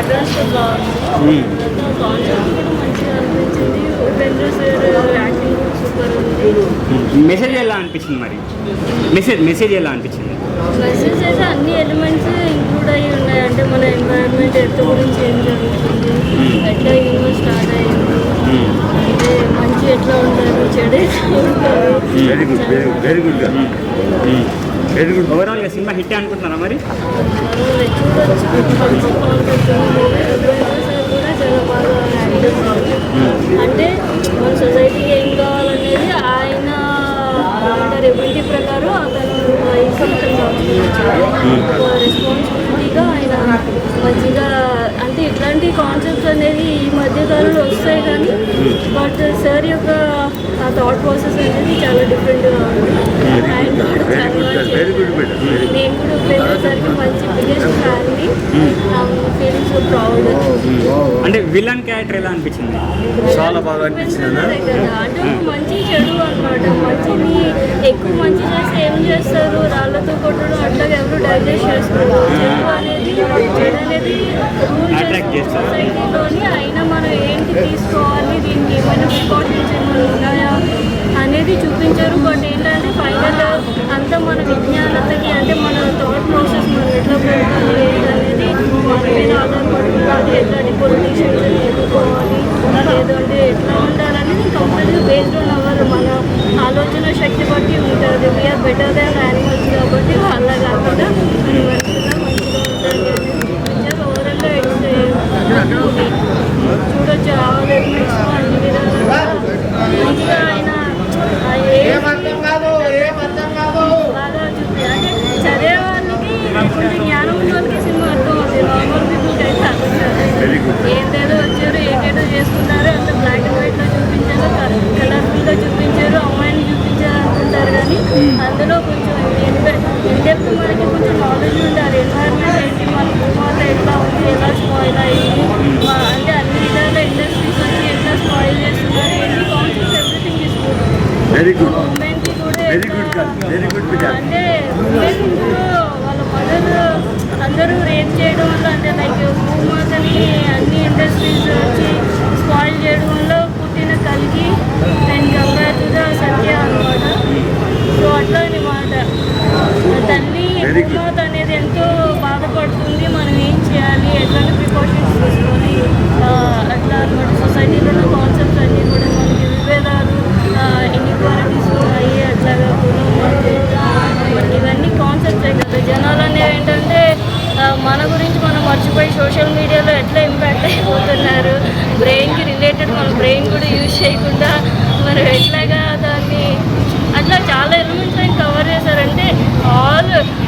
Background score బాగుంది, concept కూడా మంచిగా అనిపించింది. ఉపేంద్ర సార్ యాక్టింగ్ కూడా సూపర్ ఉంది. మెసేజ్ ఎలా అనిపించింది మరి? మెసేజ్ ఎలా అనిపించింది? మెసేజ్ అయితే అన్ని ఎలిమెంట్స్ ఇంక్లూడ్ అయ్యి ఉన్నాయి. అంటే మన ఎన్వైరన్మెంట్ ఎర్త్ గురించి ఏం జరుగుతుంది, ఎట్లా యూనివర్స్ స్టార్ట్ అయ్యింది, అంటే మంచి ఎట్లా ఉంటారు, చెడు ఎట్లా ఉంటారు. వెరీ గుడ్ ఓవరాల్గా సినిమా హిట్ అనుకుంటున్నారా మరి? చూడొచ్చు, మంచి కాన్సెప్ట్ ఉంది. సార్ కూడా చాలా బాగా యాక్ట్ చేస్తారు. అంటే మన సొసైటీకి ఏం కావాలనేది ఆయన రెబిలిటీ ప్రకారం అతను రెస్పాన్సిబిలిటీగా ఆయన మంచిగా, అంటే ఇట్లాంటి కాన్సెప్ట్స్ అనేది ఈ మధ్యకాలంలో వస్తాయి కానీ బట్ సార్ యొక్క ఆ థాట్ ప్రాసెస్ అనేది చాలా డిఫరెంట్గా ఉంది. ఆయన కూడా చాలా నేను కూడా ఉపేంద్ర సార్కి మంచి biggest family feeling so proud. అంటే విలన్ క్యారెక్టర్ ఎలా అనిపించింది? చాలా బాగా అనిపించింది. అంటే మంచి చెడు అనమాట. మంచిని ఎక్కువ మంచి చేస్తే ఏం చేస్తారు, రాళ్ళతో కొట్టడం అట్లాగే ఎవరు డైజెస్ట్ చేసుకోరు. చెడు అనేది రూల్ చేస్తారు సొసైటీలోని. అయినా మనం ఏంటి తీసుకోవాలి, దీనికి ఏమైనా ప్రికాషన్స్ ఏమైనా ఉన్నాయా అనేది చూపించారు. బట్ ఏంటంటే ఫైనల్ అంతా మన విజ్ఞానతకి, అంటే మన థాట్ ప్రాసెస్ మనం ఎట్లా పెడుతుంది అనేది మన మీద ఆధారపడుతుంది. ఎట్లాంటి పొలిటీషియన్స్ ఎదుర్కోవాలి, లేదంటే ఎట్లా ఉండాలనేది కంప్లీట్గా బేస్డ్ ఆన్ అవర్ మన ఆలోచన శక్తి బట్టి ఉంటుంది. వీఆర్ బెటర్ దాన్ యానిమల్స్ కాబట్టి అలా కాకుండా మనుషులుగా మంచిగా ఉండాలి అనేది ఓవరాల్గా చూడొచ్చు. ఆల్ ఎలిమెంట్స్ అన్ని విధాలుగా మంచిగా ఆయన బాగా చూపి, అంటే చదివే వాళ్ళకి కొంచెం జ్ఞానం ఉన్న వాళ్ళకి సినిమా అర్థం అవుతుంది. నార్మల్ పీపుల్కి అయితే అర్థం కాదు. ఏంటేదో వచ్చారు, ఏంటేదో చేసుకున్నారు, అంత బ్లాక్ అండ్ వైట్లో చూపించారు, కలర్ఫుల్గా చూపించారు, అమ్మాయిని చూపించారు అనుకుంటారు. కానీ అందులో కొంచెం ఇన్డెప్త్ మనకి కొంచెం నాలెడ్జ్ ఉండాలి. ఎన్వైర్న్మెంట్ ఏంటి, మన భూమాత ఎట్లా ఉంది, ఎలా స్పాయిల్ అయ్యింది, అంటే అన్ని విధాల ఇండస్ట్రీస్ వచ్చి ఎట్లా స్పాయిల్ చేస్తున్నారు, ఎన్ని concepts everything is good. Very good ఉమెన్కి కూడా వెరీ గుడ్. అంటే ఉమెన్ వాళ్ళ మదర్ అందరూ రేప్ చేయడం వల్ల, అంటే లైక్ భూమాతని అన్ని ఇండస్ట్రీస్ వచ్చి స్పాయిల్ చేయడం వల్ల పుట్టిన కలిగి అండ్ గంగాతుగా సత్య అనమాట. సో అట్లా అనమాట తల్లి భూమాత అనేది ఎంతో బాధపడుతుంది. మనం ఏం చేయాలి, ఎట్లాంటి ప్రికాషన్స్ తీసుకొని అట్లా అనమాట. సొసైటీలో కాన్సెప్ట్స్ అన్నీ కూడా మనకి విభేదాలు, ఇన్ఈక్వాలిటీస్ ఉన్నాయి, అట్లాగా ఇవన్నీ కాన్సెప్ట్సే కదా. జనాలు అనేవి ఏంటంటే మన గురించి మనం మర్చిపోయి సోషల్ మీడియాలో ఎట్లా ఇంపాక్ట్ అయిపోతున్నారు, బ్రెయిన్కి రిలేటెడ్ మన బ్రెయిన్ కూడా యూజ్ చేయకుండా మనం ఎట్లాగా దాన్ని అట్లా చాలా ఎలిమెంట్స్ ఆయన కవర్ చేశారంటే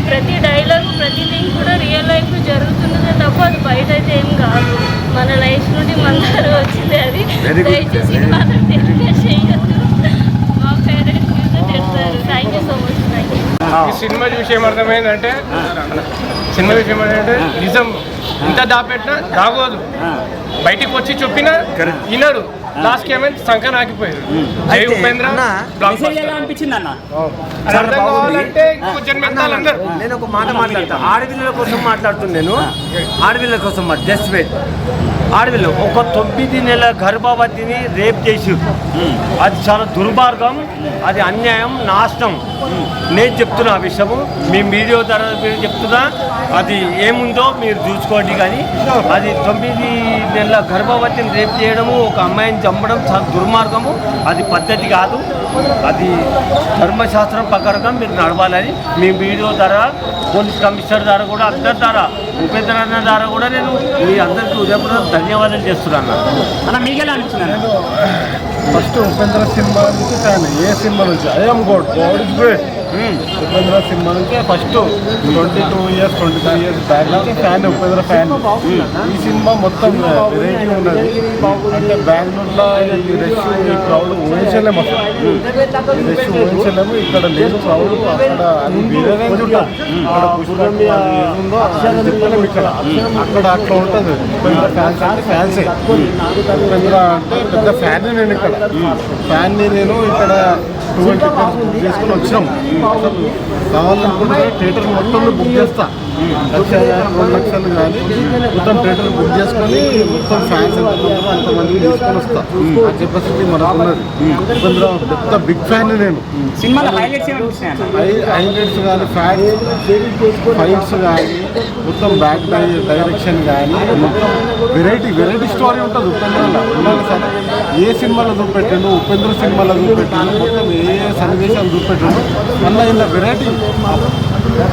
ప్రతి డైలాగు ప్రతి థింగ్ కూడా రియల్ లైఫ్లో జరుగుతున్నదే తప్ప అది బయట అయితే ఏం కాదు. మన లైఫ్ నుండి మన ద్వారా వచ్చింది. అది దయచేసి మాత్రం టెలికాస్ట్ చేయొద్దు. మా పేరెంట్స్ చెప్తారు. Thank you so much. ఈ సినిమా చూసి ఏమర్థమైందంటే, నిజం ఇంత దాపెట్టినా దాగోదు, బయటికి వచ్చి చెప్పినా వినడు, లాస్ట్ ఏమైంది సంకన ఆగిపోయారు. జై ఉపేంద్ర అనిపించింది అన్న. నేను ఒక మాట మాట్లాడతా, ఆడపిల్లల కోసం మాట్లాడుతున్నాను. ఆడపిల్లల కోసం జస్ట్ వెయిట్. ఆడపిల్ల ఒక 9 నెలల గర్భవతిని రేప్ చేసి, అది చాలా దుర్మార్గం, అది అన్యాయం, నాశనం. నేను చెప్తున్నా ఆ విషయము, మీ వీడియో ద్వారా మీరు చెప్తున్నా, అది ఏముందో మీరు చూసుకోండి. కానీ అది 9 నెలల గర్భవతిని రేప్ చేయడము, ఒక అమ్మాయిని చంపడం చాలా దుర్మార్గము, అది పద్ధతి కాదు. అది ధర్మశాస్త్రం ప్రకారంగా మీరు నడవాలని మీ వీడియో ద్వారా, పోలీస్ కమిషనర్ ద్వారా కూడా, అందరి ద్వారా, ఉపేంద్ర అన్న ద్వారా కూడా నేను మీ అందరికీ ఉదయపూర్వక ధన్యవాదాలు చేస్తున్నాను. అన్న మీకు ఎలా అనిపించింది? ఫస్ట్ ఉపేంద్ర సినిమా నుంచి ఫ్యాన్, ఏ సినిమా నుంచి I'm god is great. Upendra cinema నుంచి ఫస్ట్ 22 years 23 years బ్యాక్ నుంచి ఫ్యాన్, ఉపేంద్ర ఫ్యాన్. ఈ సినిమా మొత్తం వెరైటీ ఉన్నది. అంటే బెంగళూరులో ఈ రష్, ఈ క్రౌడ్ ఊహించలేము, అసలు ఈ రష్ ఊహించలేము. ఇక్కడ లేదు క్రౌడ్, అక్కడ అది వేరే రేంజ్ ఉంటుంది. అక్కడ పుష్పం ఏముందో చెప్పలేము. ఇక్కడ అక్కడ అట్లా ఉంటుంది. ఉపేంద్ర ఫ్యాన్స్ అంటే ఫ్యాన్సే. ఉపేంద్ర అంటే పెద్ద ఫ్యాన్. నేను ఇక్కడ ఫ్యాన్ని నేను ఇక్కడ 2 టికెట్స్ తీసుకుని వచ్చినాం. అసలు కావాలనుకుంటే థియేటర్ మొత్తం బుక్ చేస్తా. 2 లక్షలు కానీ మొత్తం థియేటర్ బుక్ చేసుకొని మొత్తం ఫ్యాన్స్ అంతమందికి తీసుకొని వస్తా. ఆ కెపాసిటీ మనకున్నది. ఉపేంద్ర పెద్ద బిగ్ ఫ్యాన్ నేను. సినిమాలో హైలైట్స్ ఏమనిపిస్తున్నాయి? హైలైట్స్ కానీ ఫైట్స్ కానీ మొత్తం బ్యాక్ డైరెక్షన్ కానీ మొత్తం వెరైటీ స్టోరీ ఉంటుంది ఉపేంద్రలో. ఉన్నాను సార్, ఏ సినిమాలో చూపెట్టాను, ఉపేంద్ర సినిమాలో చూపెట్టాను, మొత్తం ఏ సన్నివేశాలు చూపెట్టాను. మళ్ళీ ఇలా వెరైటీ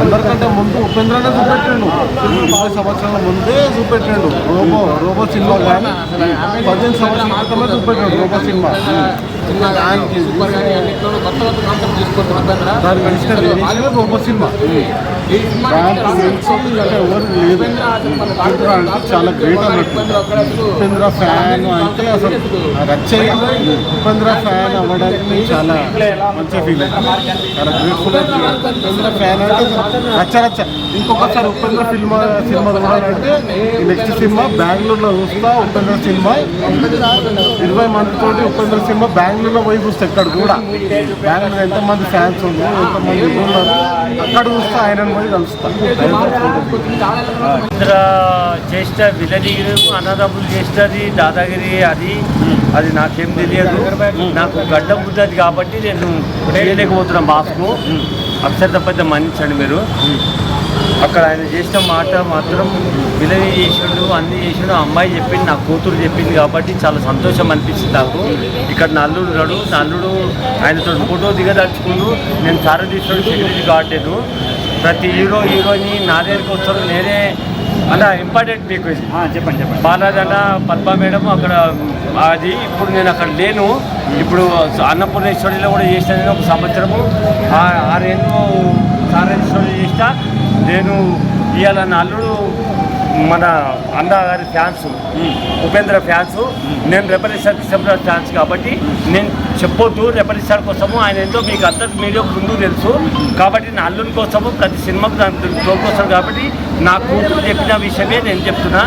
అందరికంటే ముందు ఉపేంద్రనే చూపెట్టాడు. 20 సంవత్సరాల ముందే చూపెట్టాడు. రోబో సినిమా కానీ 15 సంవత్సరాల క్రితమే చూపెట్టాడు రోబో సినిమా. దానికి నడిచిన వేరియేషన్ రోబో సినిమా. దాంట్లో ఎవరు లేదు. ఉపేంద్ర అంటే చాలా గ్రేట్ అన్నట్టు. ఉపేంద్ర ఫ్యాన్ అంటే అసలు నాకు వచ్చేది. ఉపేంద్ర ఫ్యాన్ అవ్వడానికి చాలా మంచిగా ఫీల్ అవుతుంది. చాలా గ్రేట్ఫుల్. ఉపేంద్ర ఫ్యాన్ అంటే రచ్చ. ఇంకొకసారి ఉపేంద్ర సినిమా చూడాలంటే నెక్స్ట్ సినిమా బెంగళూరులో చూస్తా. ఉపేంద్ర సినిమా 20 మందితోటి ఉపేంద్ర సినిమా బెంగళూరులో పోయి చూస్తా. ఇక్కడ కూడా బెంగళూరు ఎంతమంది ఫ్యాన్స్ ఉన్నారు, ఎంతమంది ఉన్నారు, అక్కడ చూస్తా. ఆయనను పోయి కలుస్తా. ఉపేంద్ర చేసిన విలనిగిరి అన్నదమ్ములు చేసినది దాదాగిరి అది నాకేం తెలియదు. నాకు గడ్డ పుట్టది కాబట్టి నేను చేయలేకపోతున్నా. మాస్కు అక్షర పెద్ద మన్నించండి మీరు. అక్కడ ఆయన చేసిన మాట మాత్రం విలని చేసిండు, అన్ని చేసిండు. అమ్మాయి చెప్పింది, నా కూతురు చెప్పింది కాబట్టి చాలా సంతోషం అనిపించింది నాకు. ఇక్కడ నల్లుడు ఆయనతో ఫోటో దిగదలుచుకుండు. నేను చారదీశ్వరుడు సెక్యూరిటీ గార్డ్. నేను ప్రతి హీరోని నా దగ్గరికి వస్తారు. నేనే అలా ఇంపార్టెంట్ మీకు చెప్పండి. బాలాజన పద్మా మేడం అక్కడ అది. ఇప్పుడు నేను అక్కడ లేను. ఇప్పుడు అన్నపూర్ణేశ్వరిలో కూడా చేసిన నేను 1 సంవత్సరము 6 ఏళ్ళు చారదీశ్వరుడు చేసిన నేను. ఇవాళ నా అల్లుడు మన అన్నగారి ఫ్యాన్స్, ఉపేంద్ర ఫ్యాన్స్. నేను రెపరేషన్ కృష్ణరాజు ఫ్యాన్స్ కాబట్టి నేను చెప్పొద్దు. రెపరేషన్ కోసము ఆయన ఏంటో మీకు అందరికి మీడియా ముందు తెలుసు కాబట్టి నా అల్లుని కోసము ప్రతి సినిమాకు తోడుకొస్తాను కాబట్టి నా కూతురు చెప్పిన విషయమే నేను చెప్తున్నా.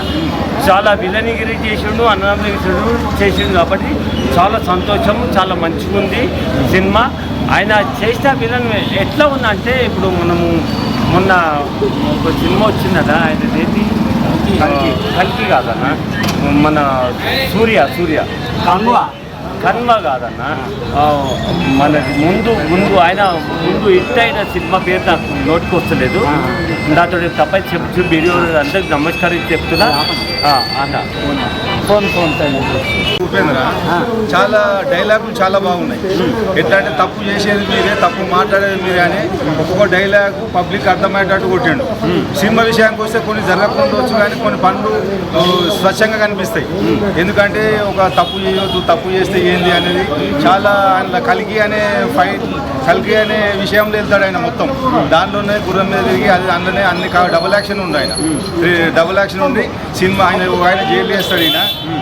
చాలా విలనిగిరి చేసిండు, అన్నదమ్ములు చేసిండు కాబట్టి చాలా సంతోషం. చాలా మంచిగా ఉంది సినిమా. ఆయన చేసిన విలన్ ఎట్లా ఉందంటే ఇప్పుడు మనము మొన్న ఒక సినిమా వచ్చిందట ఆయన కల్కి కాదన్న, మన సూర్య కన్వ కాదన్న, మనది ముందు ఆయన హిట్ అయిన సినిమా పేరు నాకు నోటికి వస్తలేదు. నాతో తప్పని చెప్తూ వీడియో అందరికి నమస్కారం చెప్తున్నా అన్న. ఫోన్ ఉపేంద్ర చాలా డైలాగులు చాలా బాగున్నాయి. ఎట్లా అంటే తప్పు చేసేది మీరే, తప్పు మాట్లాడేది మీరే అని ఒక్కొక్క డైలాగ్ పబ్లిక్ అర్థమయ్యేటట్టు కొట్టిండు. సినిమా విషయానికి వస్తే కొన్ని జరగకుండా కానీ కొన్ని పనులు స్వచ్ఛంగా కనిపిస్తాయి. ఎందుకంటే ఒక తప్పు చేయొద్దు, తప్పు చేస్తే ఏంది అనేది చాలా ఆయన కలిగి అనే విషయంలో వెళ్తాడు ఆయన మొత్తం. దానిలోనే గుర్రం మీద తిరిగి అందులోనే అన్ని డబుల్ యాక్షన్ ఉంది. ఆయన డబుల్ యాక్షన్ ఉంది సినిమా. ఆయన జైలు చేస్తాడు ఈయన.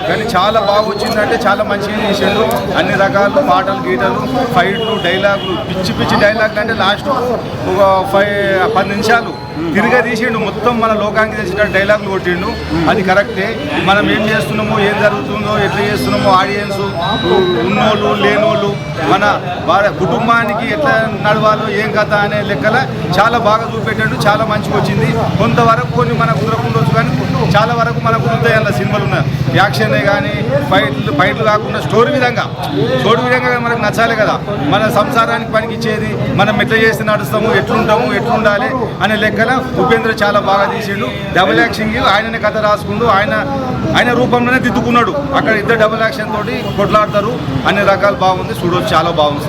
కానీ చాలా బాగా వచ్చిందంటే చాలా మంచిగా చేసాడు. అన్ని రకాల పాటలు గీటలు ఫైట్లు డైలాగులు పిచ్చి డైలాగ్ అంటే లాస్ట్ ఒక 10 నిమిషాలు తిరిగా తీసిండు. మొత్తం మన లోకానికి తెచ్చిన డైలాగులు కొట్టిండు. అది కరెక్టే. మనం ఏం చేస్తున్నామో, ఏం జరుగుతుందో, ఎట్లా చేస్తున్నామో, ఆడియన్స్ ఉన్నోళ్ళు లేనోళ్ళు మన కుటుంబానికి ఎట్లా నడవాలో ఏం కథ అనే లెక్కల చాలా బాగా చూపెట్టాడు. చాలా మంచిగా వచ్చింది. కొంతవరకు కొన్ని మనకు కుదరకుండొచ్చు కానీ చాలా వరకు మనకు కుదురుతాయి. అలా సినిమాలు ఉన్నాయి. యాక్షనే కానీ ఫైట్లు కాకుండా స్టోరీ విధంగా మనకు నచ్చాలి కదా. మన సంసారానికి పనికి ఇచ్చేది, మనం ఎట్లా చేస్తే నడుస్తాము, ఎట్లుంటాము, ఎట్లుండాలి అనే లెక్కల ఉపేంద్ర చాలా బాగా తీసిండు. డబుల్ యాక్షన్ ఆయననే కథ రాసుకుంటూ ఆయన రూపంలోనే దిద్దుకున్నాడు. అక్కడ ఇద్దరు డబుల్ యాక్షన్ తోటి కొట్లాడతారు. అన్ని రకాలు బాగుంది. చూడవచ్చు, చాలా బాగుంది.